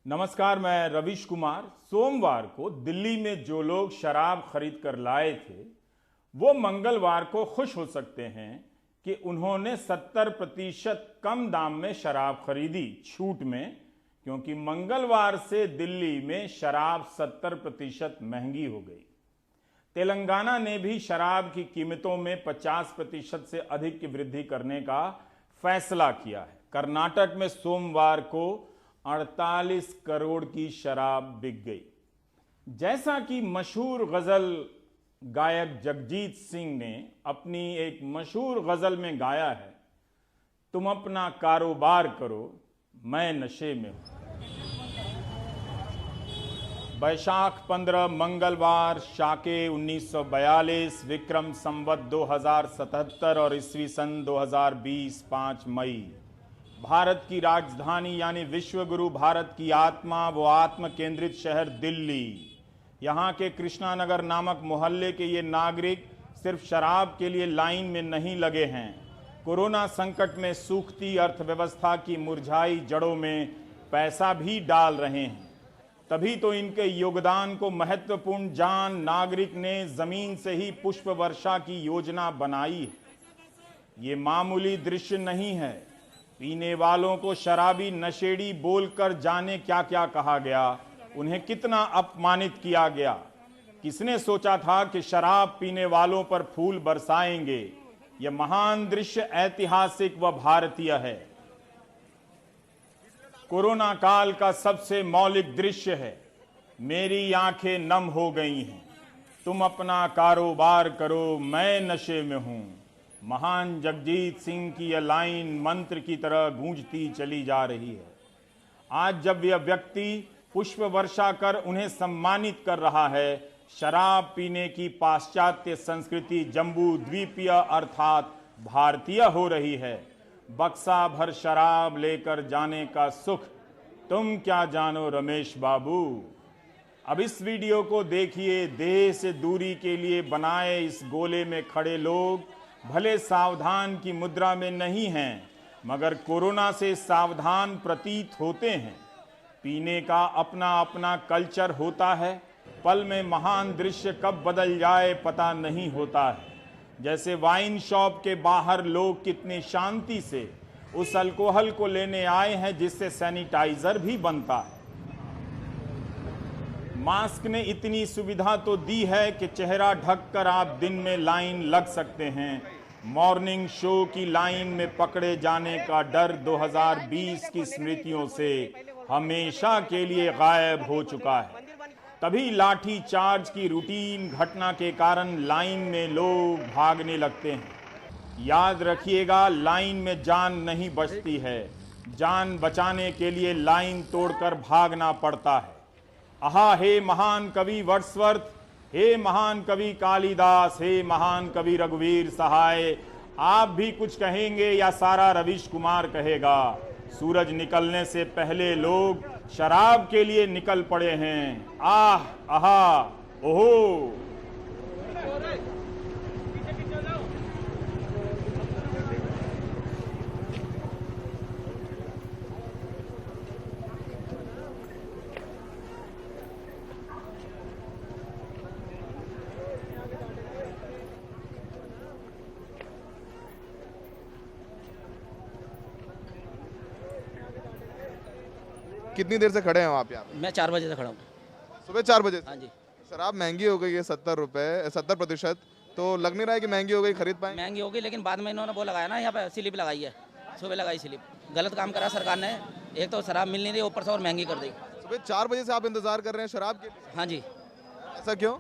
नमस्कार, मैं रविश कुमार। सोमवार को दिल्ली में जो लोग शराब खरीद कर लाए थे वो मंगलवार को खुश हो सकते हैं कि उन्होंने 70% कम दाम में शराब खरीदी, छूट में, क्योंकि मंगलवार से दिल्ली में शराब 70% महंगी हो गई। तेलंगाना ने भी शराब की कीमतों में 50% से अधिक की वृद्धि करने का फैसला किया है। कर्नाटक में सोमवार को 48 करोड़ की शराब बिक गई। जैसा कि मशहूर गजल गायक जगजीत सिंह ने अपनी एक मशहूर गजल में गाया है, तुम अपना कारोबार करो, मैं नशे में हूं। बैशाख 15 मंगलवार, शाके 1942, विक्रम संवत 2077 और ईस्वी सन 2020 5 मई। भारत की राजधानी यानी विश्व गुरु भारत की आत्मा, वो आत्म केंद्रित शहर दिल्ली, यहाँ के कृष्णा नगर नामक मोहल्ले के ये नागरिक सिर्फ शराब के लिए लाइन में नहीं लगे हैं। कोरोना संकट में सूखती अर्थव्यवस्था की मुरझाई जड़ों में पैसा भी डाल रहे हैं। तभी तो इनके योगदान को महत्वपूर्ण जान नागरिक ने जमीन से ही पुष्प वर्षा की योजना बनाई है। ये मामूली दृश्य नहीं है। पीने वालों को शराबी नशेड़ी बोलकर जाने क्या क्या कहा गया, उन्हें कितना अपमानित किया गया। किसने सोचा था कि शराब पीने वालों पर फूल बरसाएंगे। यह महान दृश्य ऐतिहासिक व भारतीय है। कोरोना काल का सबसे मौलिक दृश्य है। मेरी आंखें नम हो गई हैं, तुम अपना कारोबार करो, मैं नशे में हूं। महान जगजीत सिंह की यह लाइन मंत्र की तरह गूंजती चली जा रही है। आज जब यह व्यक्ति पुष्प वर्षा कर उन्हें सम्मानित कर रहा है, शराब पीने की पाश्चात्य संस्कृति जम्बू द्वीपीय अर्थात भारतीय हो रही है। बक्सा भर शराब लेकर जाने का सुख तुम क्या जानो रमेश बाबू। अब इस वीडियो को देखिए। देह से दूरी के लिए बनाए इस गोले में खड़े लोग भले सावधान की मुद्रा में नहीं हैं, मगर कोरोना से सावधान प्रतीत होते हैं। पीने का अपना अपना कल्चर होता है। पल में महान दृश्य कब बदल जाए पता नहीं होता है। जैसे वाइन शॉप के बाहर लोग कितनी शांति से उस अल्कोहल को लेने आए हैं जिससे सैनिटाइजर भी बनता है। मास्क ने इतनी सुविधा तो दी है कि चेहरा ढककर आप दिन में लाइन लग सकते हैं। मॉर्निंग शो की लाइन में पकड़े जाने का डर 2020 की स्मृतियों से हमेशा के लिए गायब हो चुका है। तभी लाठी चार्ज की रूटीन घटना के कारण लाइन में लोग भागने लगते हैं। याद रखिएगा, लाइन में जान नहीं बचती है, जान बचाने के लिए लाइन तोड़कर भागना पड़ता है। आहा, हे महान कवि वर्ड्सवर्थ, हे महान कवि कालिदास, हे महान कवि रघुवीर सहाय, आप भी कुछ कहेंगे या सारा रविश कुमार कहेगा? सूरज निकलने से पहले लोग शराब के लिए निकल पड़े हैं। आह, आहा, ओहो। कितनी देर से खड़े हैं आप यहाँ पे? मैं 4 बजे से खड़ा हूँ। सुबह 4 बजे से? हाँ जी। शराब महंगी हो गई है 70%, तो लग नहीं रहा है कि महंगी हो गई, खरीद पाए? महंगी होगी, लेकिन बाद में इन्होंने वो लगाया ना, यहाँ पे स्लिप लगाई है, सुबह लगाई स्लिप। गलत काम करा सरकार ने। एक तो शराब मिल नहीं रही, ऊपर से और महंगी कर दी। सुबह 4 बजे से आप इंतजार कर रहे हैं शराब के लिए? हाँ जी। ऐसा क्यों?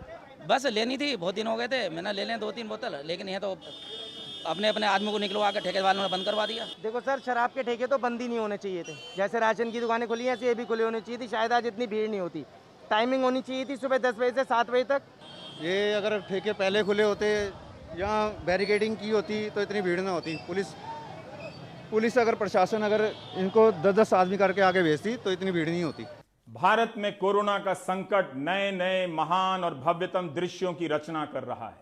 बस लेनी थी, बहुत दिन हो गए थे, मैंने ले लें 2-3 बोतल, लेकिन ये तो अपने अपने आदमी को निकलवा के ठेके वालों ने बंद करवा दिया। देखो सर, शराब के ठेके तो बंद ही नहीं होने चाहिए थे। जैसे राशन की दुकानें खुली हैं, ऐसे ये भी खुली होनी चाहिए थी। शायद आज इतनी भीड़ नहीं होती। टाइमिंग होनी चाहिए थी सुबह 10 बजे से 7 बजे तक। ये अगर ठेके पहले खुले होते या बैरिकेडिंग की होती तो इतनी भीड़ ना होती। पुलिस अगर प्रशासन अगर इनको 10-10 आदमी करके आगे भेजती तो इतनी भीड़ नहीं होती। भारत में कोरोना का संकट नए नए महान और भव्यतम दृश्यों की रचना कर रहा है।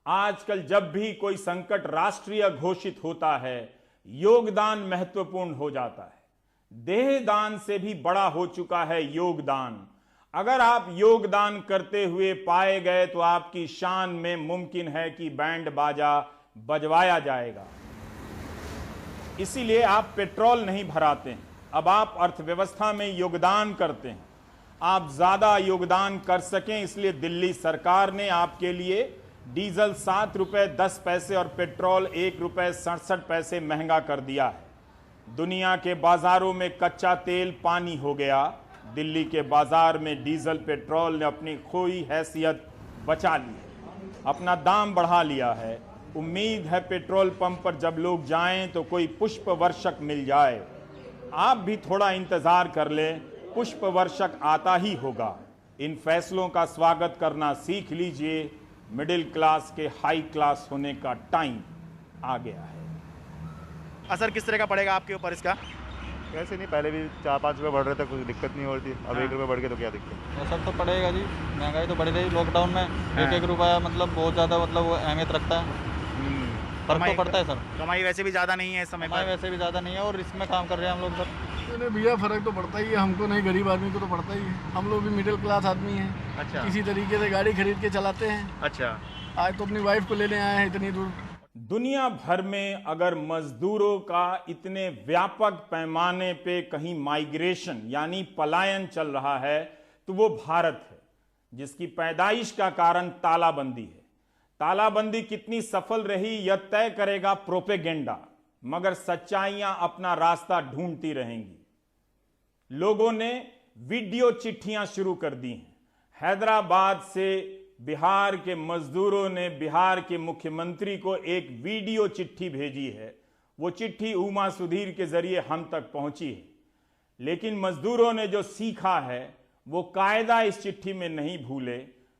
आजकल जब भी कोई संकट राष्ट्रीय घोषित होता है, योगदान महत्वपूर्ण हो जाता है। देह दान से भी बड़ा हो चुका है योगदान। अगर आप योगदान करते हुए पाए गए तो आपकी शान में मुमकिन है कि बैंड बाजा बजवाया जाएगा। इसीलिए आप पेट्रोल नहीं भराते हैं, अब आप अर्थव्यवस्था में योगदान करते हैं। आप ज्यादा योगदान कर सकें इसलिए दिल्ली सरकार ने आपके लिए डीजल 7 रुपए 10 पैसे और पेट्रोल 1 रुपए 67 पैसे महंगा कर दिया है। दुनिया के बाजारों में कच्चा तेल पानी हो गया, दिल्ली के बाजार में डीजल पेट्रोल ने अपनी खोई हैसियत बचा ली, अपना दाम बढ़ा लिया है। उम्मीद है पेट्रोल पंप पर जब लोग जाएं तो कोई पुष्प वर्षक मिल जाए। आप भी थोड़ा इंतजार कर लें, पुष्प वर्षक आता ही होगा। इन फैसलों का स्वागत करना सीख लीजिए। मिडिल क्लास के हाई क्लास होने का टाइम आ गया है। असर किस तरह का पड़ेगा आपके ऊपर इसका? वैसे नहीं, पहले भी 4-5 रुपये बढ़ रहे थे, कोई दिक्कत नहीं हो रही थी। अब 1 रुपये बढ़ गए तो क्या दिक्कत? असर तो पड़ेगा जी, महंगाई तो बढ़ रही। लॉकडाउन में 1-1 रुपया मतलब बहुत ज़्यादा मतलब वो अहमियत रखता है। फर्क तो पड़ता है सर। कमाई वैसे भी ज़्यादा नहीं है इस समय कमाई वैसे भी ज़्यादा नहीं है और इसमें काम कर रहे हैं हम लोग सर। नहीं भैया, फ़र्क तो पड़ता ही है, हमको नहीं, गरीब आदमी को तो पड़ता ही है। हम लोग भी मिडिल क्लास आदमी हैं। अच्छा। किसी तरीके से गाड़ी खरीद के चलाते हैं। अच्छा। आज तो अपनी वाइफ को लेने आए हैं इतनी दूर। दुनिया भर में अगर मजदूरों का इतने व्यापक पैमाने पे कहीं माइग्रेशन यानी पलायन चल रहा है तो वो भारत है, जिसकी पैदाइश का कारण तालाबंदी है। तालाबंदी कितनी सफल रही यह तय करेगा प्रोपेगेंडा, मगर सच्चाइयां अपना रास्ता ढूंढती रहेंगी। लोगों ने वीडियो चिट्ठियां शुरू कर दी हैं। हैदराबाद से बिहार के मजदूरों ने बिहार के मुख्यमंत्री को एक वीडियो चिट्ठी भेजी है। वो चिट्ठी उमा सुधीर के जरिए हम तक पहुंची है, लेकिन मजदूरों ने जो सीखा है वो कायदा इस चिट्ठी में नहीं भूले।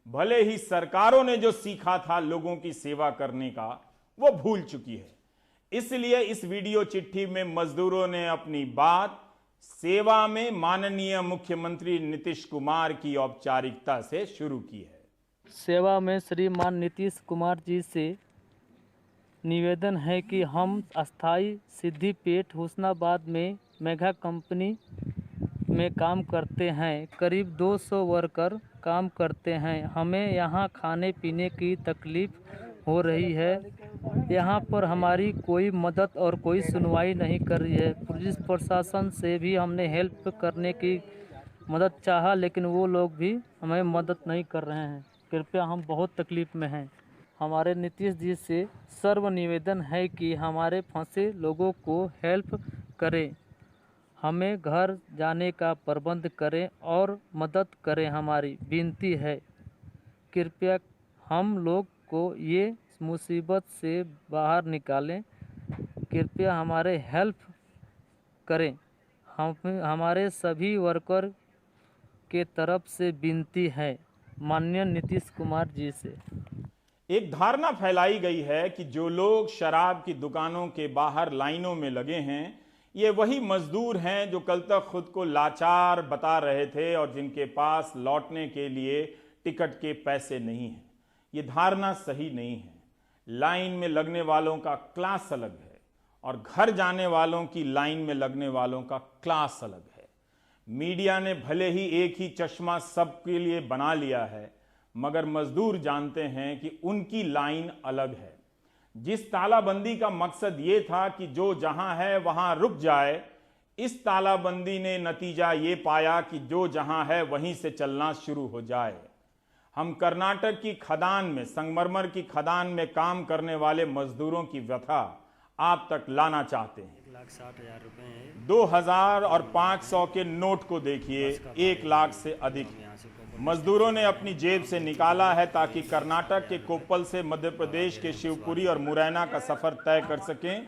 भले ही सरकारों ने जो सीखा था लोगों की सेवा करने का वो भूल चुकी है। इसलिए इस वीडियो चिट्ठी में मजदूरों ने अपनी बात सेवा में माननीय मुख्यमंत्री नीतीश कुमार की औपचारिकता से शुरू की है। सेवा में श्रीमान नीतीश कुमार जी से निवेदन है कि हम अस्थाई सिद्धिपेट हुस्नाबाद में मेगा कंपनी में काम करते हैं। करीब 200 वर्कर काम करते हैं। हमें यहाँ खाने पीने की तकलीफ़ हो रही है। यहाँ पर हमारी कोई मदद और कोई सुनवाई नहीं कर रही है। पुलिस प्रशासन से भी हमने हेल्प करने की मदद चाहा, लेकिन वो लोग भी हमें मदद नहीं कर रहे हैं। कृपया, हम बहुत तकलीफ़ में हैं। हमारे नीतीश जी से सर्व निवेदन है कि हमारे फंसे लोगों को हेल्प करें, हमें घर जाने का प्रबंध करें और मदद करें। हमारी विनती है, कृपया हम लोग को ये मुसीबत से बाहर निकालें। कृपया हमारे हेल्प करें। हमारे सभी वर्कर के तरफ से विनती है माननीय नीतीश कुमार जी से। एक धारणा फैलाई गई है कि जो लोग शराब की दुकानों के बाहर लाइनों में लगे हैं ये वही मजदूर हैं जो कल तक खुद को लाचार बता रहे थे और जिनके पास लौटने के लिए टिकट के पैसे नहीं हैं। ये धारणा सही नहीं है। लाइन में लगने वालों का क्लास अलग है और घर जाने वालों की लाइन में लगने वालों का क्लास अलग है। मीडिया ने भले ही एक ही चश्मा सबके लिए बना लिया है, मगर मजदूर जानते हैं कि उनकी लाइन अलग है। जिस तालाबंदी का मकसद ये था कि जो जहां है वहां रुक जाए, इस तालाबंदी ने नतीजा ये पाया कि जो जहां है वहीं से चलना शुरू हो जाए। हम कर्नाटक की खदान में, संगमरमर की खदान में काम करने वाले मजदूरों की व्यथा आप तक लाना चाहते हैं। 1,60,000 रुपए 2000 और 500 के नोट को देखिए, 1 लाख से अधिक मजदूरों ने अपनी जेब से निकाला है ताकि कर्नाटक के कोप्पल से मध्य प्रदेश के शिवपुरी और मुरैना का सफर तय कर सकें,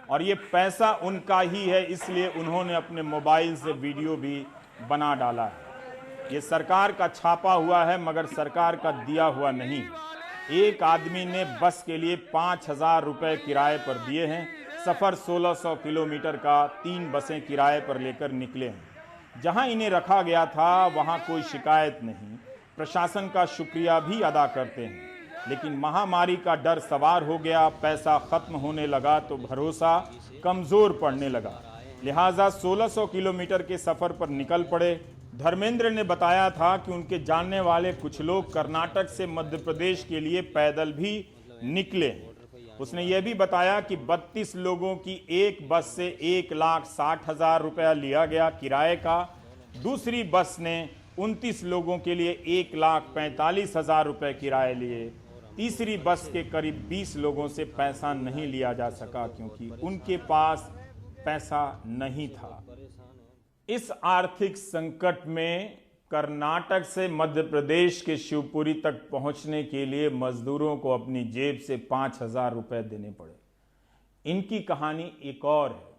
और ये पैसा उनका ही है, इसलिए उन्होंने अपने मोबाइल से वीडियो भी बना डाला है। ये सरकार का छापा हुआ है मगर सरकार का दिया हुआ नहीं। एक आदमी ने बस के लिए 5,000 रुपए किराए पर दिए हैं। सफर 1600 किलोमीटर का 3 बसें किराए पर लेकर निकले हैं। जहां इन्हें रखा गया था वहां कोई शिकायत नहीं, प्रशासन का शुक्रिया भी अदा करते हैं। लेकिन महामारी का डर सवार हो गया, पैसा खत्म होने लगा तो भरोसा कमजोर पड़ने लगा। लिहाजा 1600 किलोमीटर के सफर पर निकल पड़े। धर्मेंद्र ने बताया था कि उनके जानने वाले कुछ लोग कर्नाटक से मध्य प्रदेश के लिए पैदल भी निकले। उसने यह भी बताया कि 32 लोगों की एक बस से 1,60,000 रुपया लिया गया किराए का। दूसरी बस ने 29 लोगों के लिए 1,45,000 रुपये किराए लिए। तीसरी बस के करीब 20 लोगों से पैसा नहीं लिया जा सका क्योंकि उनके पास पैसा नहीं था। इस आर्थिक संकट में कर्नाटक से मध्य प्रदेश के शिवपुरी तक पहुंचने के लिए मजदूरों को अपनी जेब से 5,000 रुपए देने पड़े। इनकी कहानी एक और है।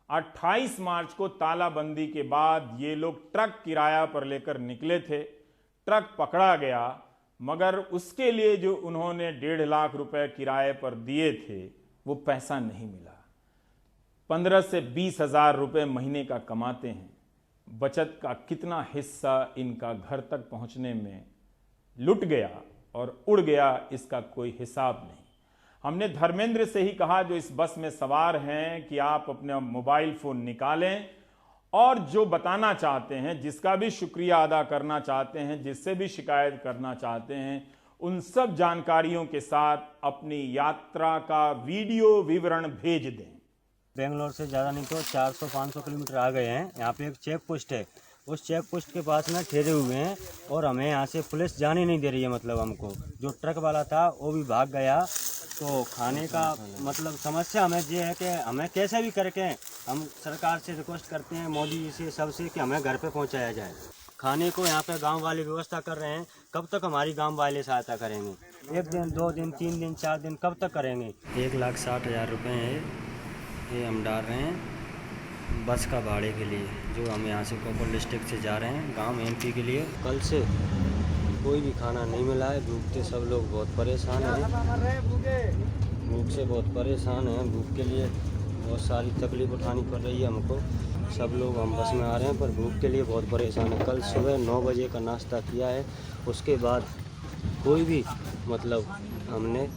28 मार्च को तालाबंदी के बाद ये लोग ट्रक किराया पर लेकर निकले थे। ट्रक पकड़ा गया, मगर उसके लिए जो उन्होंने 1.5 लाख रुपए किराए पर दिए थे वो पैसा नहीं मिला। 15 से 20,000 रुपए महीने का कमाते हैं। बचत का कितना हिस्सा इनका घर तक पहुंचने में लुट गया और उड़ गया, इसका कोई हिसाब नहीं। हमने धर्मेंद्र से ही कहा, जो इस बस में सवार हैं, कि आप अपने मोबाइल फोन निकालें और जो बताना चाहते हैं, जिसका भी शुक्रिया अदा करना चाहते हैं, जिससे भी शिकायत करना चाहते हैं, उन सब जानकारियों के साथ अपनी यात्रा का वीडियो विवरण भेज दें। बेंगलोर से ज़्यादा नहीं तो 400-500 किलोमीटर आ गए हैं। यहाँ पे एक चेक पोस्ट है, उस चेक पोस्ट के पास में ठहरे हुए हैं और हमें यहाँ से पुलिस जाने नहीं दे रही है। मतलब हमको जो ट्रक वाला था वो भी भाग गया। तो खाने का मतलब समस्या हमें ये है कि हमें कैसे भी करके हम सरकार से रिक्वेस्ट करते हैं, मोदी जी से, सबसे, कि हमें घर पे पहुँचाया जाए। खाने को यहाँ पे गांव वाले व्यवस्था कर रहे हैं, कब तक हमारी गांव वाले सहायता करेंगे? 1 दिन, 2 दिन, 3 दिन, 4 दिन, कब तक करेंगे? 1,60,000 रुपये है ये हम डाल रहे हैं बस का भाड़े के लिए, जो हम यहाँ से कोपर डिस्ट्रिक्ट से जा रहे हैं गांव MP के लिए। कल से कोई भी खाना नहीं मिला है। भूख से सब लोग बहुत परेशान हैं, भूख से बहुत परेशान हैं। भूख के लिए बहुत सारी तकलीफ उठानी पड़ रही है हमको। सब लोग हम बस में आ रहे हैं पर भूख के लिए बहुत परेशान है। कल सुबह 9 बजे का नाश्ता किया है, उसके बाद कोई भी मतलब हमने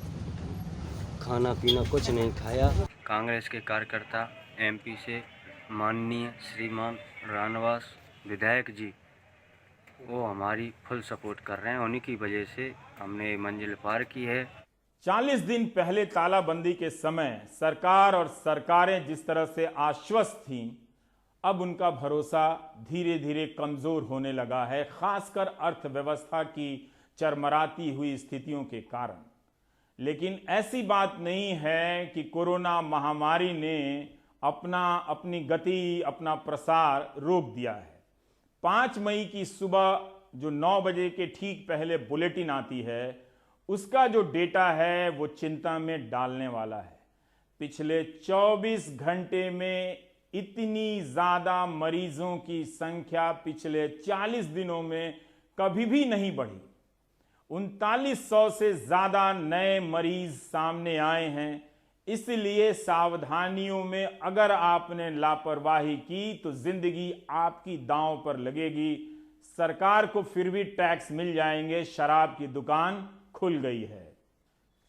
खाना पीना कुछ नहीं खाया। कांग्रेस के कार्यकर्ता MP से माननीय श्रीमान रानवास विधायक जी, वो हमारी फुल सपोर्ट कर रहे हैं। उन्हीं की वजह से हमने मंजिल पार की है। 40 दिन पहले तालाबंदी के समय सरकार और सरकारें जिस तरह से आश्वस्त थीं, अब उनका भरोसा धीरे धीरे कमजोर होने लगा है, खासकर अर्थव्यवस्था की चरमराती हुई स्थितियों के कारण। लेकिन ऐसी बात नहीं है कि कोरोना महामारी ने अपनी गति, अपना प्रसार रोक दिया है। 5 मई की सुबह जो 9 बजे के ठीक पहले बुलेटिन आती है, उसका जो डेटा है वो चिंता में डालने वाला है। पिछले 24 घंटे में इतनी ज्यादा मरीजों की संख्या पिछले 40 दिनों में कभी भी नहीं बढ़ी। 3900 से ज्यादा नए मरीज सामने आए हैं। इसलिए सावधानियों में अगर आपने लापरवाही की तो जिंदगी आपकी दांव पर लगेगी। सरकार को फिर भी टैक्स मिल जाएंगे, शराब की दुकान खुल गई है।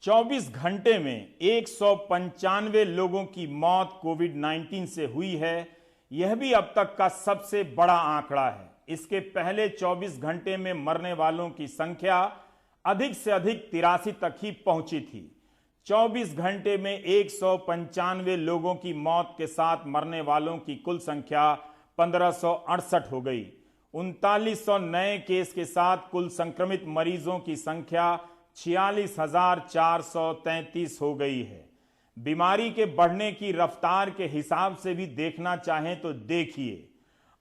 24 घंटे में 195 लोगों की मौत कोविड-19 से हुई है। यह भी अब तक का सबसे बड़ा आंकड़ा है। इसके पहले 24 घंटे में मरने वालों की संख्या अधिक से अधिक 83 तक ही पहुंची थी। 24 घंटे में 195 लोगों की मौत के साथ मरने वालों की कुल संख्या 1568 हो गई। 3900 नए केस के साथ कुल संक्रमित मरीजों की संख्या 46,433 हो गई है। बीमारी के बढ़ने की रफ्तार के हिसाब से भी देखना चाहें तो देखिए,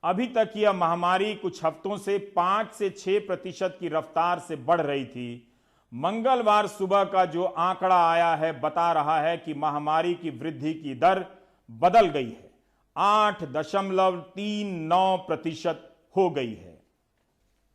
अभी तक यह महामारी कुछ हफ्तों से 5 से 6% की रफ्तार से बढ़ रही थी। मंगलवार सुबह का जो आंकड़ा आया है बता रहा है कि महामारी की वृद्धि की दर बदल गई है, 8.39% हो गई है।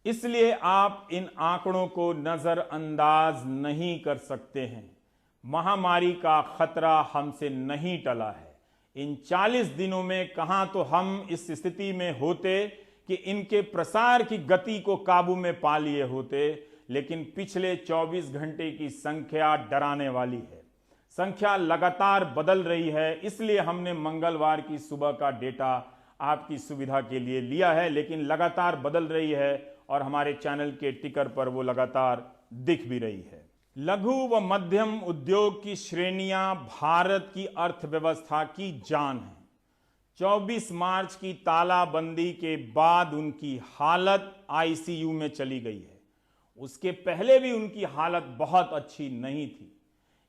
इसलिए आप इन आंकड़ों को नजरअंदाज नहीं कर सकते हैं। महामारी का खतरा हमसे नहीं टला है। इन 40 दिनों में कहां तो हम इस स्थिति में होते कि इनके प्रसार की गति को काबू में पा लिए होते, लेकिन पिछले 24 घंटे की संख्या डराने वाली है। संख्या लगातार बदल रही है, इसलिए हमने मंगलवार की सुबह का डेटा आपकी सुविधा के लिए लिया है, लेकिन लगातार बदल रही है और हमारे चैनल के टिकर पर वो लगातार दिख भी रही है। लघु व मध्यम उद्योग की श्रेणियां भारत की अर्थव्यवस्था की जान है। 24 मार्च की तालाबंदी के बाद उनकी हालत आईसीयू में चली गई है। उसके पहले भी उनकी हालत बहुत अच्छी नहीं थी।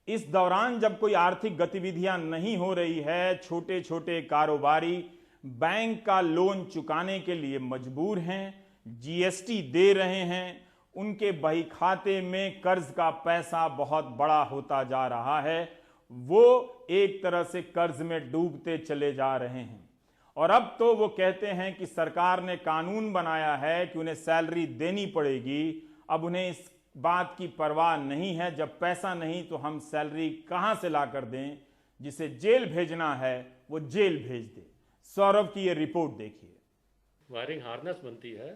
इस दौरान जब कोई आर्थिक गतिविधियां नहीं हो रही है, छोटे छोटे कारोबारी बैंक का लोन चुकाने के लिए मजबूर हैं, जीएसटी दे रहे हैं, उनके बही खाते में कर्ज का पैसा बहुत बड़ा होता जा रहा है, वो एक तरह से कर्ज में डूबते चले जा रहे हैं। और अब तो वो कहते हैं कि सरकार ने कानून बनाया है कि उन्हें सैलरी देनी पड़ेगी। अब उन्हें इस बात की परवाह नहीं है, जब पैसा नहीं तो हम सैलरी कहां से ला कर दें। जिसे जेल भेजना है वो जेल भेज दे। सौरभ की ये रिपोर्ट देखिए। वायरिंग हार्नेस बनती है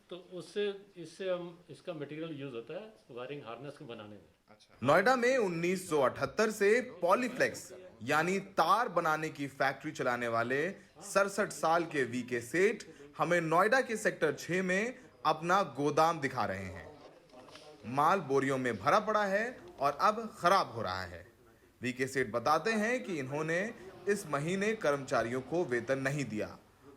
तो इससे हम इसका मटेरियल यूज होता है वायरिंग हार्नेस को बनाने में। नोएडा में 1978 से पॉलीफ्लेक्स यानी तार बनाने की फैक्ट्री चलाने वाले 67 साल के वीके सेठ हमें नोएडा के सेक्टर 6 में अपना गोदाम दिखा रहे हैं। माल बोरियों में भरा पड़ा है और अब खराब हो रहा है। वीके सेठ बताते हैं कि इन्होंने इस महीने कर्मचारियों को वेतन नहीं दिया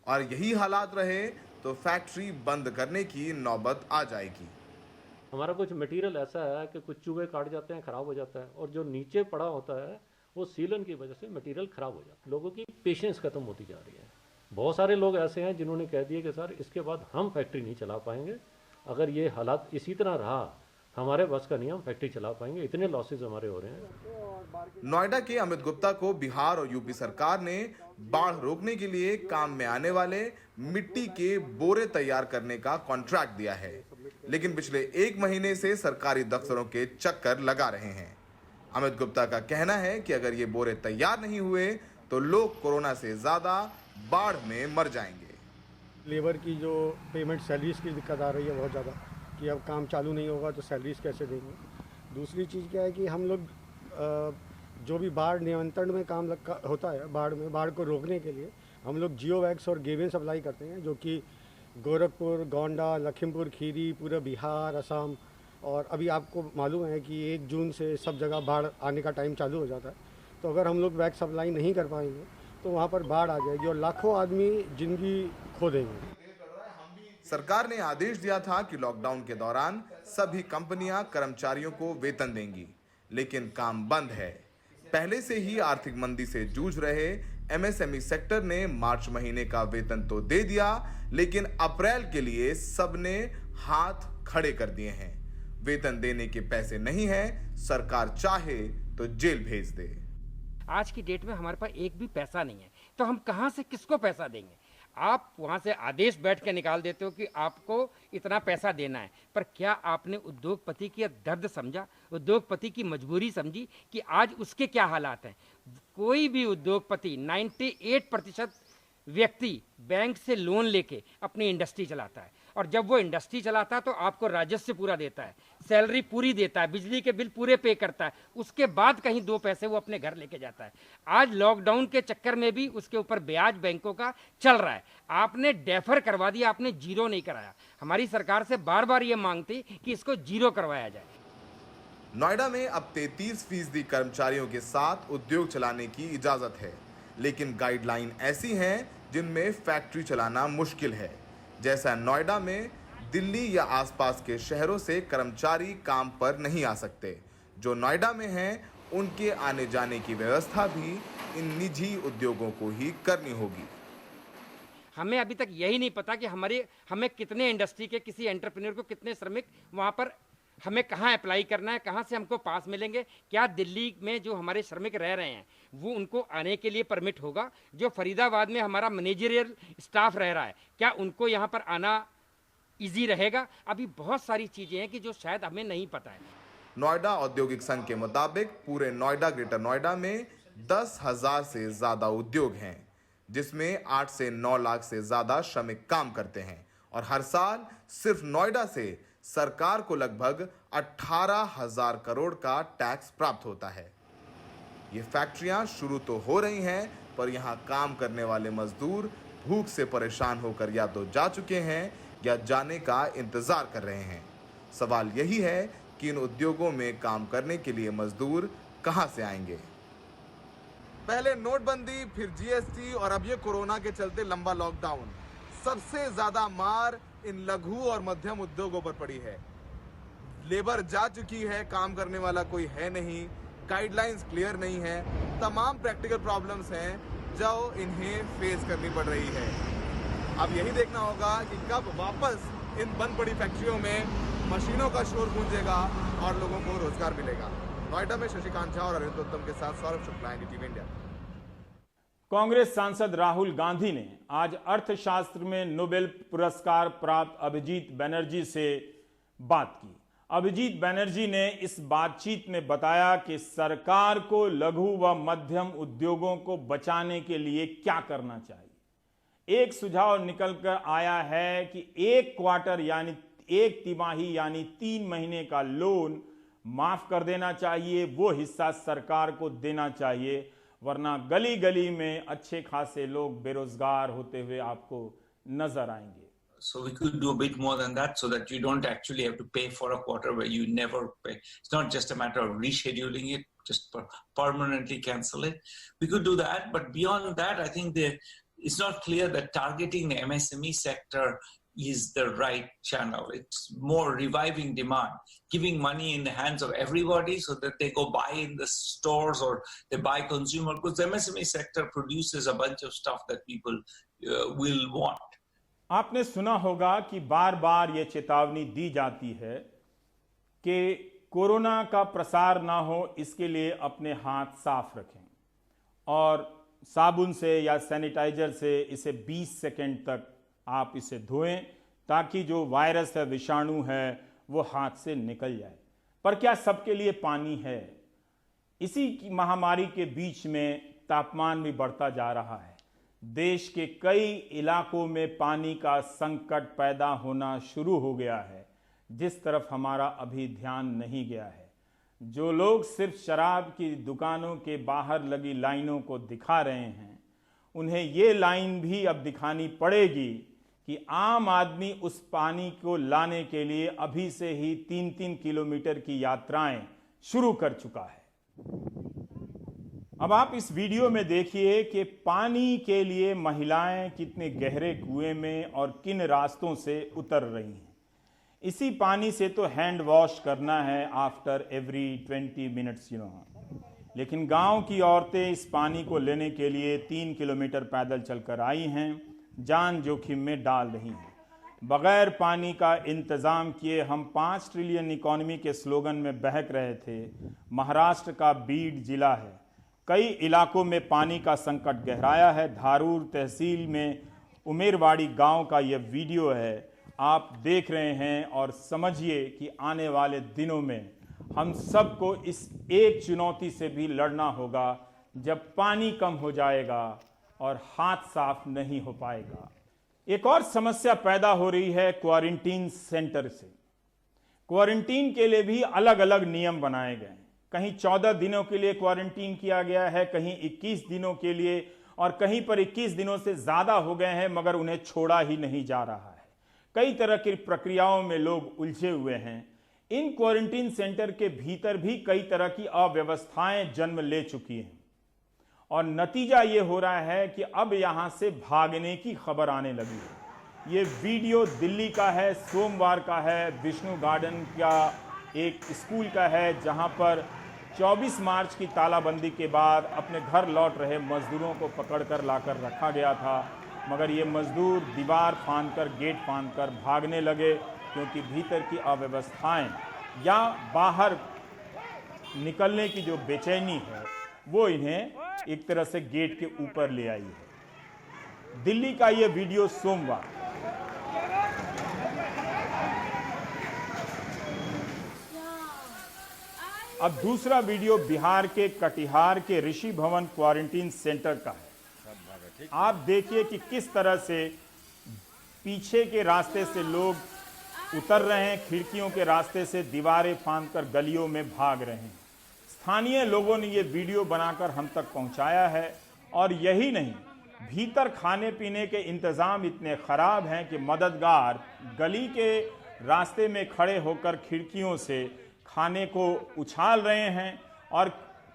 और यही हालात रहे तो फैक्ट्री बंद करने की नौबत आ जाएगी। हमारा कुछ मटेरियल ऐसा है कि कुछ चूहे काट जाते हैं, खराब हो जाता है, और जो नीचे पड़ा होता है वो सीलन की वजह से मटेरियल खराब हो जाता है। लोगों की पेशेंस खत्म होती जा रही है। बहुत सारे लोग ऐसे हैं जिन्होंने कह दिया कि सर इसके बाद हम फैक्ट्री नहीं चला पाएंगे, अगर ये हालात इसी तरह रहा हमारे बस का नहीं, हम फैक्ट्री चला पाएंगे, इतने लॉसेज हमारे हो रहे हैं। नोएडा के अमित गुप्ता को बिहार और यूपी सरकार ने बाढ़ रोकने के लिए काम में आने वाले मिट्टी के बोरे तैयार करने का कॉन्ट्रैक्ट दिया है, लेकिन पिछले 1 महीने से सरकारी दफ्तरों के चक्कर लगा रहे हैं। अमित गुप्ता का कहना है कि अगर ये बोरे तैयार नहीं हुए तो लोग कोरोना से ज्यादा बाढ़ में मर जाएंगे। लेबर की जो पेमेंट सैलरीज की दिक्कत आ रही है बहुत ज़्यादा, कि अब काम चालू नहीं होगा तो सैलरीज कैसे देंगे। दूसरी चीज़ क्या है कि हम लोग जो भी बाढ़ नियंत्रण में काम होता है, बाढ़ को रोकने के लिए हम लोग जियो वैक्स और गेविन सप्लाई करते हैं, जो कि गोरखपुर, गोंडा, लखीमपुर खीरी, पूरा बिहार, असम, और अभी आपको मालूम है कि 1 जून से सब जगह बाढ़ आने का टाइम चालू हो जाता है। तो अगर हम लोग वैक्स सप्लाई नहीं कर पाएंगे तो वहाँ पर बाढ़ आ जाएगी और लाखों आदमी जिंदगी खो देंगे। सरकार ने आदेश दिया था कि लॉकडाउन के दौरान सभी कंपनियां कर्मचारियों को वेतन देंगी, लेकिन काम बंद है। पहले से ही आर्थिक मंदी से जूझ रहे एमएसएमई सेक्टर ने मार्च महीने का वेतन तो दे दिया, लेकिन अप्रैल के लिए सबने हाथ खड़े कर दिए हैं। वेतन देने के पैसे नहीं हैं, सरकार चाहे तो जेल भेज दे। आज की डेट में हमारे पास एक भी पैसा नहीं है, तो हम कहां से किसको पैसा देंगे। आप वहां से आदेश बैठ के निकाल देते हो कि आपको इतना पैसा देना है, पर क्या आपने उद्योगपति की दर्द समझा, उद्योगपति की मजबूरी समझी कि आज उसके क्या हालात हैं। कोई भी उद्योगपति 98% व्यक्ति बैंक से लोन लेके अपनी इंडस्ट्री चलाता है, और जब वो इंडस्ट्री चलाता है तो आपको राजस्व पूरा देता है, सैलरी पूरी देता है, बिजली के बिल पूरे पे करता है, उसके बाद कहीं 2 पैसे वो अपने घर लेके जाता है। आज लॉकडाउन के चक्कर में भी उसके ऊपर ब्याज बैंकों का चल रहा है। आपने डेफर करवा दिया, आपने जीरो नहीं कराया। हमारी सरकार से बार बार ये मांगती कि इसको जीरो करवाया जाए। नोएडा में अब 33% कर्मचारियों के साथ उद्योग चलाने की इजाजत है, लेकिन गाइडलाइन ऐसी हैं जिनमें फैक्ट्री चलाना मुश्किल है। जैसा नोएडा में दिल्ली या आसपास के शहरों से कर्मचारी काम पर नहीं आ सकते। जो नोएडा में हैं, उनके आने जाने की व्यवस्था भी इन निजी उद्योगों को ही करनी होगी। हमें अभी तक यही नहीं पता कि हमें कितने इंडस्ट्री के किसी एंटरप्रेन्योर को कितने श्रमिक वहाँ पर हमें कहाँ अप्लाई करना है, कहाँ से हमको पास मिलेंगे। क्या दिल्ली में जो हमारे श्रमिक रह रहे हैं वो उनको आने के लिए परमिट होगा? जो फरीदाबाद में हमारा मैनेजरियल स्टाफ रह रहा है, क्या उनको यहाँ पर आना इजी रहेगा? अभी बहुत सारी चीज़ें हैं कि जो शायद हमें नहीं पता है। नोएडा औद्योगिक संघ के मुताबिक पूरे नोएडा, ग्रेटर नोएडा में 10,000 से ज़्यादा उद्योग हैं, जिसमें 8 से 9 लाख से ज़्यादा श्रमिक काम करते हैं, और हर साल सिर्फ नोएडा से सरकार को लगभग 18,000 करोड़ का टैक्स प्राप्त होता है। ये फैक्ट्रियां शुरू तो हो रही हैं, पर यहाँ काम करने वाले मजदूर भूख से परेशान होकर या तो जा चुके हैं या जाने का इंतजार कर रहे हैं। सवाल यही है कि इन उद्योगों में काम करने के लिए मजदूर कहां से आएंगे। पहले नोटबंदी, फिर जीएसटी और अब ये कोरोना के चलते लंबा लॉकडाउन। सबसे ज्यादा मार इन लघु और मध्यम उद्योगों पर पड़ी है। लेबर जा चुकी है, काम करने वाला कोई है नहीं, गाइडलाइंस क्लियर नहीं है, तमाम प्रैक्टिकल प्रॉब्लम्स हैं जो इन्हें फेस करनी पड़ रही है। अब यही देखना होगा कि कब वापस इन बंद पड़ी फैक्ट्रियों में मशीनों का शोर गूंजेगा और लोगों को रोजगार मिलेगा। नोएडा में शशिकांत झा और अरविंद उत्तम के साथ सौरभ शुक्ला, NDTV इंडिया। कांग्रेस सांसद राहुल गांधी ने आज अर्थशास्त्र में नोबेल पुरस्कार प्राप्त अभिजीत बनर्जी से बात की। अभिजीत बनर्जी ने इस बातचीत में बताया कि सरकार को लघु व मध्यम उद्योगों को बचाने के लिए क्या करना चाहिए। एक सुझाव निकलकर आया है कि एक क्वार्टर यानी एक तिमाही यानी 3 महीने का लोन माफ कर देना चाहिए, वो हिस्सा सरकार को देना चाहिए, वरना गली गली में अच्छे खासे लोग बेरोजगार होते हुए आपको नजर आएंगे। So we could do a bit more than that so that you don't actually have to pay for a quarter where you never pay. It's not just a matter of rescheduling it, just permanently cancel it. We could do that, but beyond that, I think it's not clear that targeting the MSME sector is the right channel. It's more reviving demand, giving money in the hands of everybody so that they go buy in the stores or they buy consumer goods. The MSME sector produces a bunch of stuff that people will want. आपने सुना होगा कि बार बार ये चेतावनी दी जाती है कि corona का प्रसार ना हो, इसके लिए अपने हाथ साफ रखें और साबुन से या सैनिटाइजर से इसे 20 सेकंड तक आप इसे धोएं ताकि जो वायरस है, विषाणु है, वो हाथ से निकल जाए। पर क्या सबके लिए पानी है? इसी महामारी के बीच में तापमान भी बढ़ता जा रहा है। देश के कई इलाकों में पानी का संकट पैदा होना शुरू हो गया है, जिस तरफ हमारा अभी ध्यान नहीं गया है। जो लोग सिर्फ शराब की दुकानों के बाहर लगी लाइनों को दिखा रहे हैं, उन्हें ये लाइन भी अब दिखानी पड़ेगी कि आम आदमी उस पानी को लाने के लिए अभी से ही 3-3 किलोमीटर की यात्राएं शुरू कर चुका है। अब आप इस वीडियो में देखिए कि पानी के लिए महिलाएं कितने गहरे कुएं में और किन रास्तों से उतर रही हैं। इसी पानी से तो हैंड वॉश करना है आफ्टर एवरी 20 मिनट्स लेकिन गांव की औरतें इस पानी को लेने के लिए 3 किलोमीटर पैदल चलकर आई हैं, जान जोखिम में डाल रही हैं। बगैर पानी का इंतजाम किए हम 5 ट्रिलियन इकोनॉमी के स्लोगन में बहक रहे थे। महाराष्ट्र का बीड जिला है, कई इलाकों में पानी का संकट गहराया है। धारूर तहसील में उमेरवाड़ी गांव का यह वीडियो है, आप देख रहे हैं और समझिए कि आने वाले दिनों में हम सबको इस एक चुनौती से भी लड़ना होगा जब पानी कम हो जाएगा और हाथ साफ नहीं हो पाएगा। एक और समस्या पैदा हो रही है क्वारंटीन सेंटर से। क्वारंटीन के लिए भी अलग अलग नियम बनाए गए हैं। कहीं 14 दिनों के लिए क्वारंटीन किया गया है, कहीं 21 दिनों के लिए, और कहीं पर 21 दिनों से ज्यादा हो गए हैं मगर उन्हें छोड़ा ही नहीं जा रहा है। कई तरह की प्रक्रियाओं में लोग उलझे हुए हैं। इन क्वारंटीन सेंटर के भीतर भी कई तरह की अव्यवस्थाएं जन्म ले चुकी हैं और नतीजा ये हो रहा है कि अब यहां से भागने की खबर आने लगी है। ये वीडियो दिल्ली का है, सोमवार का है, विष्णु गार्डन का एक स्कूल का है, जहां पर 24 मार्च की तालाबंदी के बाद अपने घर लौट रहे मजदूरों को पकड़कर लाकर रखा गया था, मगर ये मजदूर दीवार फांदकर, गेट फांदकर भागने लगे क्योंकि भीतर की अव्यवस्थाएं या बाहर निकलने की जो बेचैनी है वो इन्हें एक तरह से गेट के ऊपर ले आई है। दिल्ली का ये वीडियो सोमवार। अब दूसरा वीडियो बिहार के कटिहार के ऋषि भवन क्वारंटीन सेंटर का है। आप देखिए कि किस तरह से पीछे के रास्ते से लोग उतर रहे हैं, खिड़कियों के रास्ते से दीवारें फांदकर गलियों में भाग रहे हैं। स्थानीय लोगों ने ये वीडियो बनाकर हम तक पहुंचाया है। और यही नहीं, भीतर खाने पीने के इंतज़ाम इतने ख़राब हैं कि मददगार गली के रास्ते में खड़े होकर खिड़कियों से खाने को उछाल रहे हैं और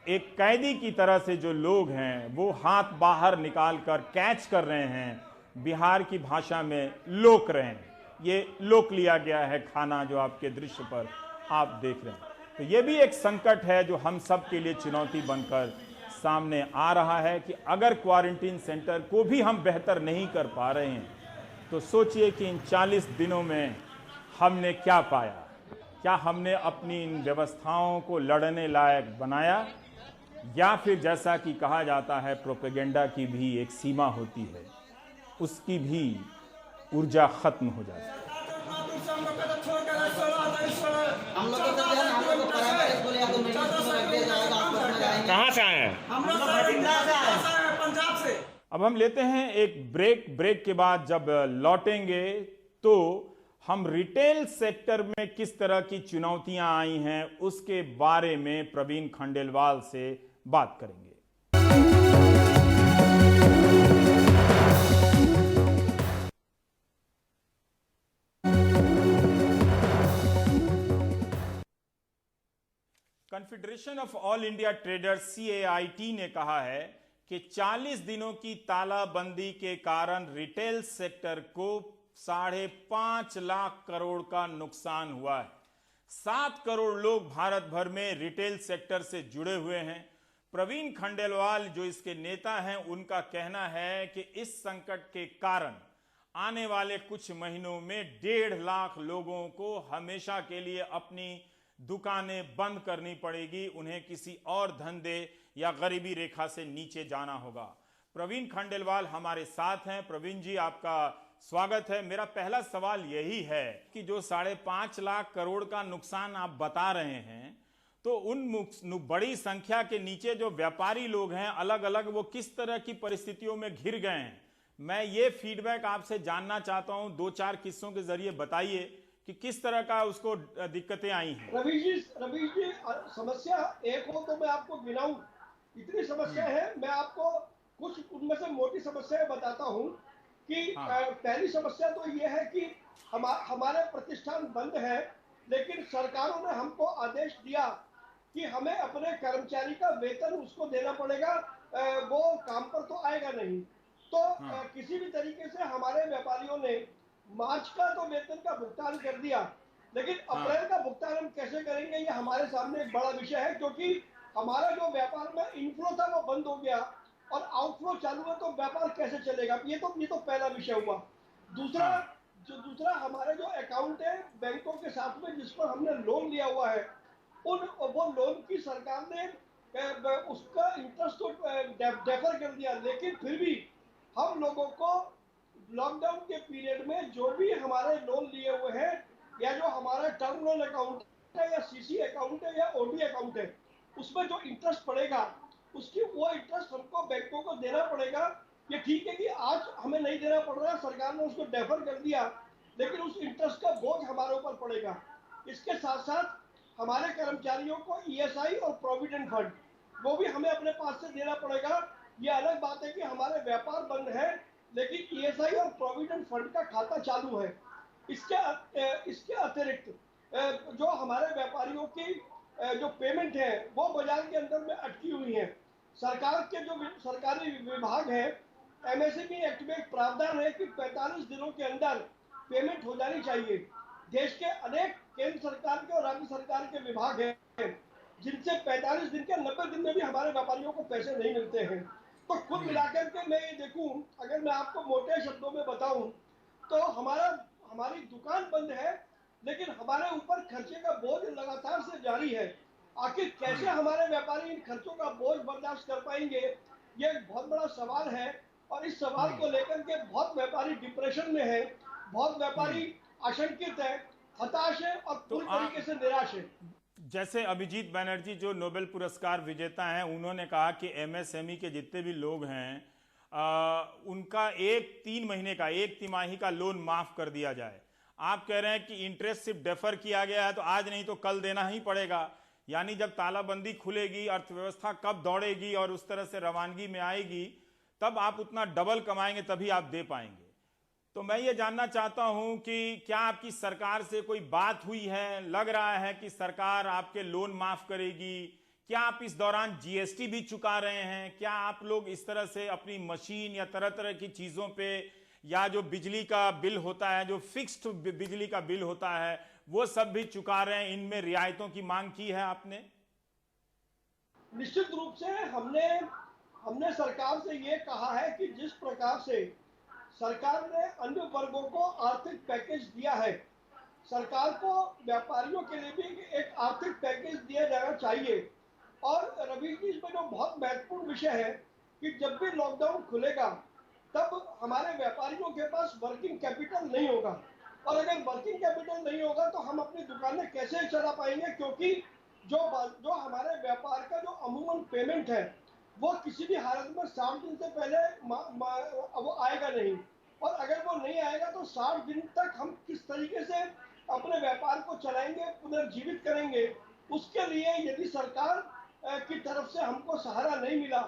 एक कैदी की तरह से जो लोग हैं वो हाथ बाहर निकालकर कैच कर रहे हैं, बिहार की भाषा में लोक रहे हैं। ये लोक लिया गया है खाना जो आपके दृश्य पर आप देख रहे हैं। तो ये भी एक संकट है जो हम सब के लिए चुनौती बनकर सामने आ रहा है कि अगर क्वारंटीन सेंटर को भी हम बेहतर नहीं कर पा रहे हैं तो सोचिए कि इन 40 दिनों में हमने क्या पाया। क्या हमने अपनी इन व्यवस्थाओं को लड़ने लायक बनाया, या फिर जैसा कि कहा जाता है प्रोपेगेंडा की भी एक सीमा होती है, उसकी भी ऊर्जा खत्म हो जाती है। कहाँ से आए हैं? पंजाब से। अब हम लेते हैं एक ब्रेक के बाद जब लौटेंगे तो हम रिटेल सेक्टर में किस तरह की चुनौतियां आई हैं उसके बारे में प्रवीण खंडेलवाल से बात करेंगे। Confederation of all India traders CAIT ने कहा है कि 40 दिनों की तालाबंदी के कारण रिटेल सेक्टर को 5.5 लाख करोड़ का नुकसान हुआ है। 7 करोड़ लोग भारत भर में रिटेल सेक्टर से जुड़े हुए हैं। प्रवीण खंडेलवाल जो इसके नेता हैं, उनका कहना है कि इस संकट के कारण आने वाले कुछ महीनों में 1.5 लाख लोगों को हमेशा के लिए अपनी दुकानें बंद करनी पड़ेगी, उन्हें किसी और धंधे या गरीबी रेखा से नीचे जाना होगा। प्रवीण खंडेलवाल हमारे साथ हैं। प्रवीण जी, आपका स्वागत है। मेरा पहला सवाल यही है कि जो 5.5 लाख करोड़ का नुकसान आप बता रहे हैं, तो उन बड़ी संख्या के नीचे जो व्यापारी लोग हैं अलग अलग, वो किस तरह की परिस्थितियों में घिर गए हैं? मैं ये फीडबैक आपसे जानना चाहता हूं। 2-4 किस्सों के जरिए बताइए कि किस तरह का उसको दिक्कतें आई हैं। रवीश जी, समस्या एक हो तो मैं आपको गिनाऊं, इतनी समस्या है। मैं आपको कुछ उनमें से मोटी समस्याएं बताता हूं कि पहली समस्या तो ये है कि हमारे प्रतिष्ठान बंद है, लेकिन सरकारों ने हमको आदेश दिया कि हमें अपने कर्मचारी का वेतन उसको देना पड़ेगा, वो काम पर तो आएगा नहीं। तो किसी भी तरीके से हमारे व्यापारियों ने मार्च का तो वेतन का भुगतान कर दिया, लेकिन अप्रैल का भुगतान हम कैसे करेंगे, ये हमारे सामने एक बड़ा विषय है। क्योंकि हमारा जो व्यापार में इनफ्लो था वो बंद हो गया और आउटफ्लो चालू है, तो व्यापार कैसे चलेगा? ये तो पहला विषय हुआ। दूसरा हमारे जो अकाउंट है बैंकों के साथ में, जिस पर हमने लोन लिया हुआ है, वो लोन की सरकार ने उसका इंटरेस्ट तो डेफर कर दिया, लेकिन फिर भी हम लोगों को लॉकडाउन के पीरियड में जो भी हमारे लोन लिए हुए हैं, या जो हमारा टर्म लोन अकाउंट है, या CC अकाउंट है, या OD अकाउंट है, उसमें जो इंटरेस्ट पड़ेगा वो इंटरेस्ट हमको बैंकों को देना पड़ेगा। ये ठीक है कि आज हमें नहीं देना पड़ रहा है, सरकार ने उसको डेफर कर दिया, लेकिन उस इंटरेस्ट का बोझ हमारे ऊपर पड़ेगा। इसके साथ साथ हमारे कर्मचारियों को ESI और प्रोविडेंट फंड वो भी हमें अपने पास से देना पड़ेगा। ये अलग बात है कि हमारे व्यापार बंद है, लेकिन ESI और प्रोविडेंट फंड का खाता चालू है। इसके अतिरिक्त जो हमारे व्यापारियों की जो पेमेंट है वो बाजार के अंदर में अटकी हुई है। सरकार के जो सरकारी विभाग है, MSME एक्ट में एक प्रावधान है कि 45 दिनों के अंदर पेमेंट हो जानी चाहिए। देश के अनेक केंद्र सरकार के और राज्य सरकार के विभाग हैं जिनसे 45 दिन के 90 दिन में भी हमारे व्यापारियों को पैसे नहीं मिलते हैं। तो कुल मिलाकर के मैं ये देखूं, अगर मैं आपको मोटे शब्दों में बताऊं, तो हमारी दुकान बंद है, लेकिन हमारे ऊपर खर्चे का बोझ लगातार से जारी है। आखिर कैसे हमारे व्यापारी इन खर्चों का बोझ बर्दाश्त कर पाएंगे, ये एक बहुत बड़ा सवाल है। और इस सवाल को लेकर के बहुत व्यापारी डिप्रेशन में है, बहुत व्यापारी आशंकित है, हताश है और पूरी तरीके से निराश है। जैसे अभिजीत बनर्जी जो नोबेल पुरस्कार विजेता हैं, उन्होंने कहा कि MSME के जितने भी लोग हैं उनका 3 महीने का 1 तिमाही का लोन माफ कर दिया जाए। आप कह रहे हैं कि इंटरेस्ट सिर्फ डेफर किया गया है, तो आज नहीं तो कल देना ही पड़ेगा। यानी जब तालाबंदी खुलेगी, अर्थव्यवस्था कब दौड़ेगी और उस तरह से रवानगी में आएगी, तब आप उतना डबल कमाएंगे, तभी आप दे पाएंगे। तो मैं ये जानना चाहता हूं कि क्या आपकी सरकार से कोई बात हुई है? लग रहा है कि सरकार आपके लोन माफ करेगी। क्या आप इस दौरान जीएसटी भी चुका रहे हैं? क्या आप लोग इस तरह से अपनी मशीन या तरह तरह की चीजों पे, या जो बिजली का बिल होता है, जो फिक्स्ड बिजली का बिल होता है, वो सब भी चुका रहे हैं? इनमें रियायतों की मांग की है आपने? निश्चित रूप से हमने सरकार से ये कहा है कि जिस प्रकार से सरकार ने अन्य वर्गों को आर्थिक पैकेज दिया है, सरकार को व्यापारियों के लिए भी एक आर्थिक पैकेज दिया जाना चाहिए। और रवि जी, इसमें जो बहुत महत्वपूर्ण विषय है कि जब भी लॉकडाउन खुलेगा तब हमारे व्यापारियों के पास वर्किंग कैपिटल नहीं होगा, और अगर वर्किंग कैपिटल नहीं होगा तो हम अपनी दुकानें कैसे चला पाएंगे, क्योंकि जो हमारे व्यापार का जो अमूमन पेमेंट है वो किसी भी हालत में 60 दिन से पहले वो आएगा नहीं, और अगर वो नहीं आएगा तो 60 दिन तक हम किस तरीके से अपने व्यापार को चलाएंगे, पुनर्जीवित करेंगे। उसके लिए यदि सरकार की तरफ से हमको सहारा नहीं मिला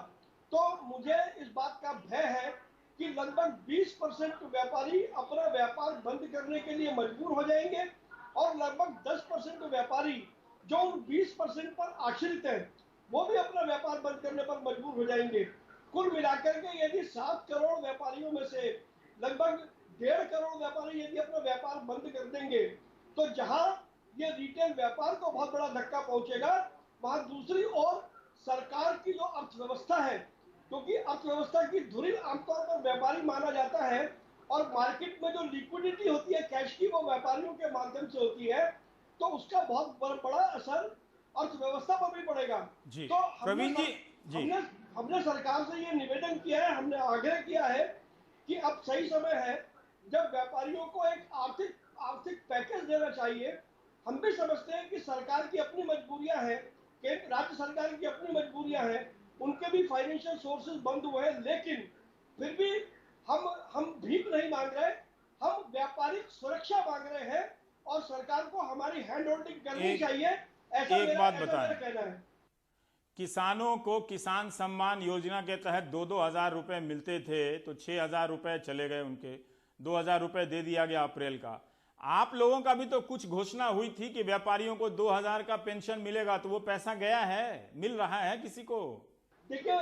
तो मुझे इस बात का भय है कि लगभग 20% व्यापारी अपना व्यापार बंद करने के लिए मजबूर हो जाएंगे, और लगभग 10% व्यापारी जो उन 20% पर आश्रित हैं वो भी अपना व्यापार बंद करने पर मजबूर हो जाएंगे। कुल मिलाकर के यदि 7 करोड़ व्यापारियों में से लगभग 1.5 करोड़ व्यापारी यदि अपना व्यापार बंद कर देंगे तो जहां ये रिटेल व्यापार को बहुत बड़ा धक्का पहुंचेगा, वहां दूसरी ओर सरकार की जो अर्थव्यवस्था है, क्योंकि अर्थव्यवस्था की धुरी आमतौर पर व्यापारी माना जाता है, और मार्केट में जो लिक्विडिटी होती है कैश की, वो व्यापारियों के माध्यम से होती है, तो उसका बहुत बड़ा असर अर्थव्यवस्था पर भी पड़ेगा। तो हमने सरकार से ये निवेदन किया है, हमने आग्रह किया है कि अब सही समय है जब व्यापारियों को एक आर्थिक पैकेज देना चाहिए। हम भी समझते हैं कि सरकार की अपनी मजबूरियां हैं, राज्य सरकार की अपनी मजबूरियां हैं, उनके भी फाइनेंशियल सोर्सेज बंद हुए हैं, लेकिन फिर भी हम भीख नहीं मांग रहे, हम व्यापारिक सुरक्षा मांग रहे हैं, और सरकार को हमारी हैंड होल्डिंग करनी चाहिए। ऐसा एक बात बताएं, कहना है। किसानों को किसान सम्मान योजना के तहत 2-2 हजार रुपए मिलते थे, तो 6,000 रुपए चले गए उनके, 2,000 रुपए दे दिया गया अप्रैल का। आप लोगों का भी तो कुछ घोषणा हुई थी कि व्यापारियों को 2,000 का पेंशन मिलेगा, तो वो पैसा गया है, मिल रहा है किसी को? देखिए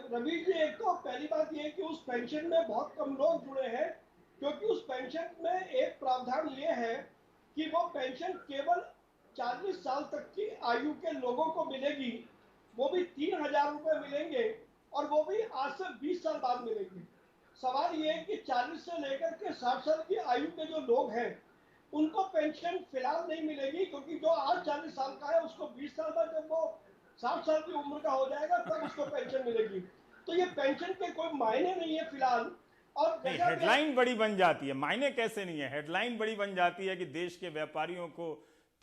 रवि जी, एक तो पहली बात यह है कि उस पेंशन में बहुत कम लोग जुड़े हैं, क्योंकि उस पेंशन में एक प्रावधान ये है कि वो पेंशन केवल 40 साल तक की आयु के लोगों को मिलेगी, वो भी 3,000 रुपए मिलेंगे, और वो भी आज से 20 साल बाद मिलेंगे। सवाल ये है कि 40 से लेकर के 60 साल की आयु के जो लोग हैं उनको पेंशन फिलहाल नहीं मिलेगी, क्योंकि जो आज 40 साल का है उसको 20 साल बाद जब वो 60 साल की उम्र का हो जाएगा तब उसको पेंशन मिलेगी। तो ये पेंशन के कोई मायने नहीं है फिलहाल। और हेडलाइन बड़ी बन जाती है, मायने कैसे नहीं है, हेडलाइन बड़ी बन जाती है कि देश के व्यापारियों को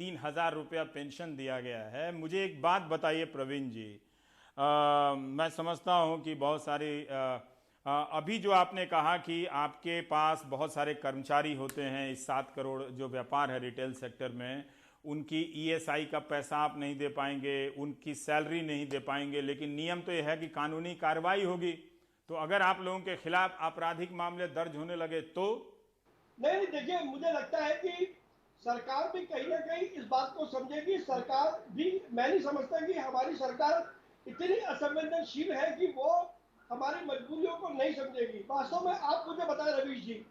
3,000 रुपया पेंशन दिया गया है। मुझे एक बात बताइए प्रवीण जी, मैं समझता हूं कि बहुत सारी अभी जो आपने कहा कि आपके पास बहुत सारे कर्मचारी होते हैं, इस 7 करोड़ जो व्यापार है रिटेल सेक्टर में, उनकी ईएसआई का पैसा आप नहीं दे पाएंगे, उनकी सैलरी नहीं दे पाएंगे, लेकिन नियम तो यह है कि कानूनी कार्रवाई होगी। तो अगर आप लोगों के खिलाफ आपराधिक मामले दर्ज होने लगे तो? नहीं, देखिए मुझे लगता है कि सरकार भी कहीं ना कहीं इस बात को समझेगी। सरकार भी, मैं नहीं समझता कि हमारी सरकार इतनी असंवेदनशील है कि वो हमारी मजबूरियों को नहीं समझेगी। वास्तव में आप मुझे बताएं रवीश जी,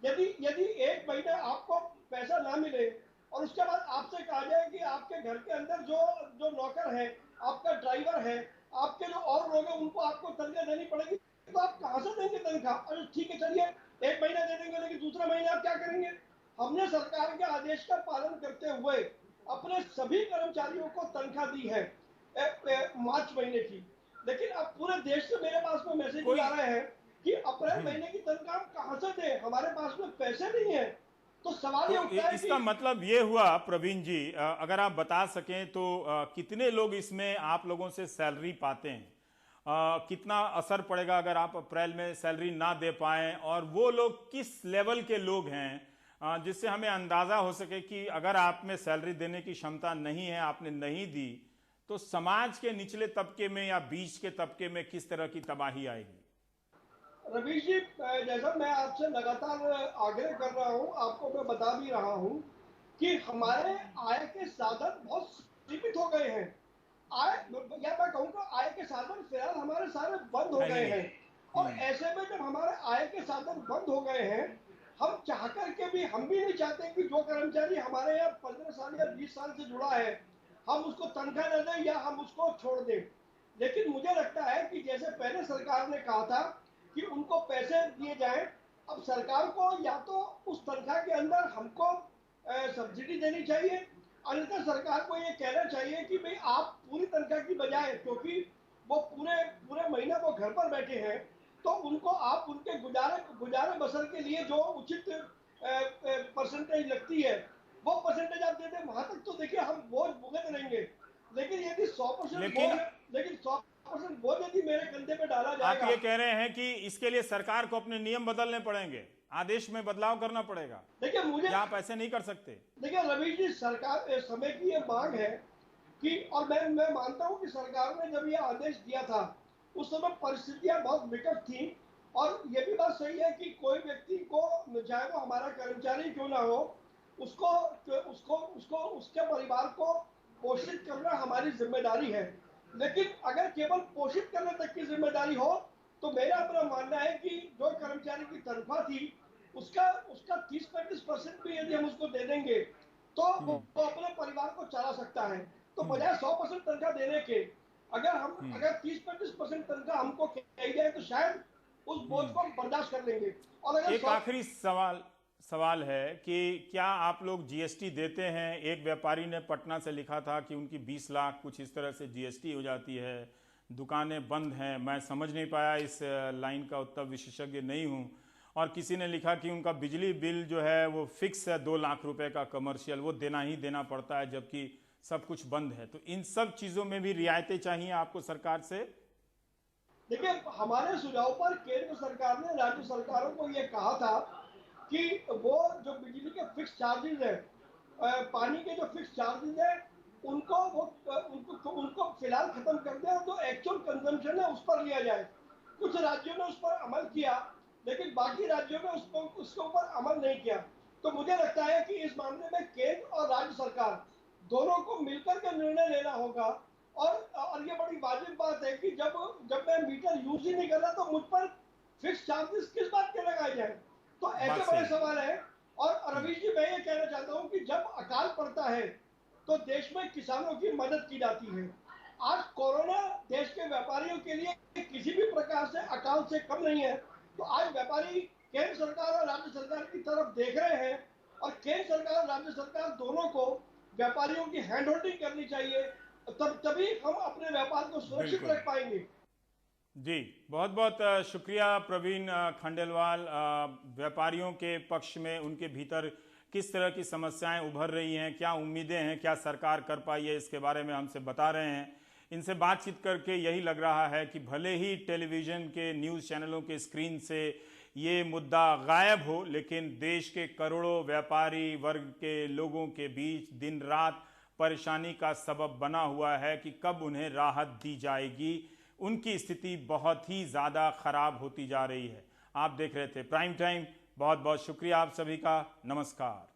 यदि एक महीने आपको पैसा ना मिले और उसके बाद आपसे कहा जाए कि आपके घर के अंदर जो नौकर है, आपका ड्राइवर है, आपके जो और लोग हैं, उनको आपको तनख्वाह देनी पड़ेगी, तो आप कहां से देंगे तनख्वाह? अरे ठीक है, चलिए एक महीना दे देंगे, लेकिन दूसरा महीना आप क्या करेंगे? हमने सरकार के आदेश का पालन करते हुए अपने सभी कर्मचारियों को तनख्वाह दी है मार्च महीने की, लेकिन अब पूरे देश से मेरे पास में मैसेज आ रहे हैं कि अप्रैल महीने की तनख्वाह हम कहां से दें, हमारे पास में पैसे नहीं है। तो सवाल ये उठता है इसका मतलब ये हुआ प्रवीण जी, अगर आप बता सकें तो कितने लोग इसमें आप लोगों से सैलरी पाते हैं? कितना असर पड़ेगा अगर आप अप्रैल में सैलरी ना दे पाएं, और वो लोग किस लेवल के लोग हैं जिससे हमें अंदाजा हो सके कि अगर आप में सैलरी देने की क्षमता नहीं है, आपने नहीं दी, तो समाज के निचले तबके में या बीच के तबके में किस तरह की तबाही आएगी? रवीश जी, जैसा मैं आपसे लगातार आग्रह कर रहा हूं, आपको मैं बता भी रहा हूं कि हमारे आय के साधन बहुत सीमित हो गए हैं। आय, या मैं कहूँगा आय के साधन फिलहाल हमारे सारे बंद हो गए हैं, और ऐसे में जब हमारे आय के साधन बंद हो गए हैं, हम चाह करके भी, हम भी नहीं चाहते कि जो कर्मचारी हमारे यहाँ 15 साल या 20 साल से जुड़ा है, हम उसको तनख्वाह न दें या हम उसको छोड़ दें। लेकिन मुझे लगता है कि जैसे पहले सरकार ने कहा था कि उनको पैसे दिए जाएं, अब सरकार को या तो उस तनख्वाह के अंदर हमको सब्सिडी देनी चाहिए, अन्यथा सरकार को ये कहना चाहिए कि भाई आप पूरी तनख्वाह की बजाय, क्योंकि वो पूरे महीना वो घर पर बैठे हैं, तो उनको आप उनके गुजारे बसर के लिए जो उचित परसेंटेज लगती है वो परसेंटेज आप दे दें। वहां तक तो देखिए हम बोझ भुगत रहेंगे, लेकिन यदि 100% बोझ यदि मेरे कंधे पे डाला जाएगा। आप ये कह रहे हैं कि इसके लिए सरकार को अपने नियम बदलने पड़ेंगे, आदेश में बदलाव करना पड़ेगा। देखिए मुझे, आप ऐसे नहीं कर सकते। देखिए रवीश जी, सरकार समय की ये मांग है कि, और मैं मानता हूं कि सरकार ने जब ये आदेश दिया था उस समय परिस्थितियां बहुत विकट थी, और ये भी बात सही है कि कोई व्यक्ति को, चाहे वो हमारा कर्मचारी क्यों ना हो, उसको उसके परिवार को पोषित करना हमारी जिम्मेदारी है। लेकिन अगर केवल पोषित करने तक की जिम्मेदारी हो, तो मेरा अपना मानना है कि जो कर्मचारी की तनख्वाह थी उसका 30-35% भी यदि हम उसको दे देंगे तो वो अपने परिवार को चला सकता है। तो बजाय 100% तनख्वाह देने के, अगर 30-35% तनख्वाह हमको कही जाए तो शायद उस बोझ को हम बर्दाश्त कर लेंगे। और अगर एक आखिरी सवाल है कि क्या आप लोग जीएसटी देते हैं? एक व्यापारी ने पटना से लिखा था कि उनकी 20 लाख कुछ इस तरह से जीएसटी हो जाती है, दुकानें बंद हैं। मैं समझ नहीं पाया, इस लाइन का उत्तर विशेषज्ञ नहीं हूं। और किसी ने लिखा कि उनका बिजली बिल जो है वो फिक्स है, 2 लाख रुपए का कमर्शियल, वो देना ही देना पड़ता है, जबकि सब कुछ बंद है। तो इन सब चीजों में भी रियायतें चाहिए आपको सरकार से? देखिए, हमारे सुझाव पर केंद्र सरकार ने राज्य सरकारों को ये कहा था कि वो जो बिजली के फिक्स चार्जेस है, पानी के जो फिक्स चार्जेस है, उनको फिलहाल खत्म कर दें और जो एक्चुअल कंजम्पशन है उस पर लिया जाए। कुछ राज्यों ने उस पर अमल किया, लेकिन बाकी राज्यों ने उसके ऊपर अमल नहीं किया। तो मुझे लगता है कि इस मामले में केंद्र और राज्य सरकार दोनों को मिलकर के निर्णय लेना होगा। और ये बड़ी वाजिब बात है कि जब मैं मीटर यूज ही नहीं कर रहा तो मुझ पर फिक्स चार्जेस किस बात के लगाए जाए? तो ऐसे बड़े सवाल है। और रवीश जी, मैं ये कहना चाहता हूँ कि जब अकाल पड़ता है तो देश में किसानों की मदद की जाती है। आज कोरोना देश के व्यापारियों के लिए किसी भी प्रकार से अकाल से कम नहीं है। तो आज व्यापारी केंद्र सरकार और राज्य सरकार की तरफ देख रहे हैं, और केंद्र सरकार और राज्य सरकार दोनों को व्यापारियों की हैंड होल्डिंग करनी चाहिए, तभी हम अपने व्यापार को सुरक्षित रख पाएंगे। जी, बहुत बहुत शुक्रिया प्रवीण खंडेलवाल। व्यापारियों के पक्ष में उनके भीतर किस तरह की समस्याएं उभर रही हैं, क्या उम्मीदें हैं, क्या सरकार कर पाई है, इसके बारे में हमसे बता रहे हैं। इनसे बातचीत करके यही लग रहा है कि भले ही टेलीविज़न के न्यूज़ चैनलों के स्क्रीन से ये मुद्दा गायब हो, लेकिन देश के करोड़ों व्यापारी वर्ग के लोगों के बीच दिन रात परेशानी का सबब बना हुआ है कि कब उन्हें राहत दी जाएगी। उनकी स्थिति बहुत ही ज़्यादा ख़राब होती जा रही है। आप देख रहे थे प्राइम टाइम। बहुत बहुत शुक्रिया आप सभी का। नमस्कार।